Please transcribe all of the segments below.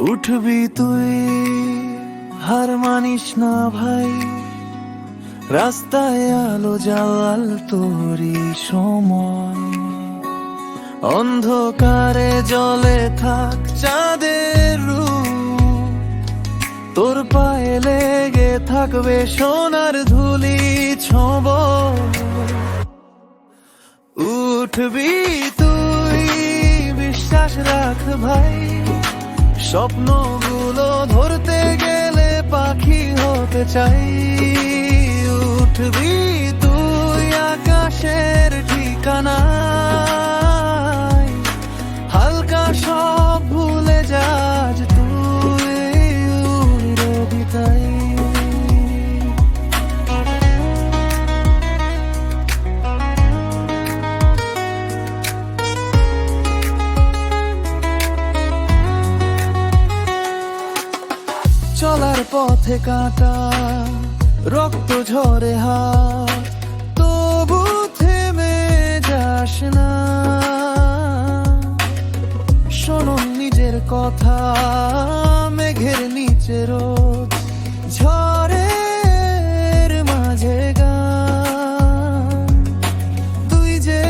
উঠবি তুই, হার মানিস না ভাই, রাস্তায় আলো জ্বাল তোরই সময়। অন্ধকারে জ্বলে থাক চাঁদের রূপ, তোর পায়ে লেগে থাকবে সোনার ধুলি ছোঁব। উঠবি তুই, বিশ্বাস রাখ ভাই, স্বপ্নগুলো ধরতে গেলে পাখি হতে চাই। উঠবি তুই আকাশের ঠিকানায়, হালকা সব ভুলে যাস তুই উড়বি তাই। চলার পথে কাঁটা, রক্ত ঝরে হাত, তবু থেমে যাস না। শোনো নিজের কথা, মেঘের নিচে রোদ, ঝড়ের মাঝে গান। তুই যে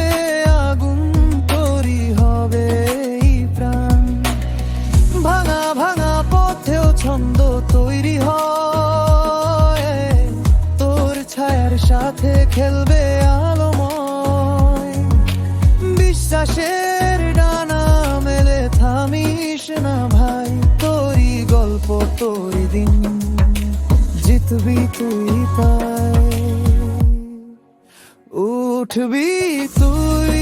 আগুন, তোরই হবে এই প্রাণ। ভাঙা ভাঙা পথেও ছন্দ তৈরি হয়, তোর ছায়ার সাথে খেলবে আলোময়। বিশ্বাসের ডানা মেলে থামিস না ভাই, তোরই গল্প তোরই দিন, জিতবি তুই তাই। উঠবি তুই,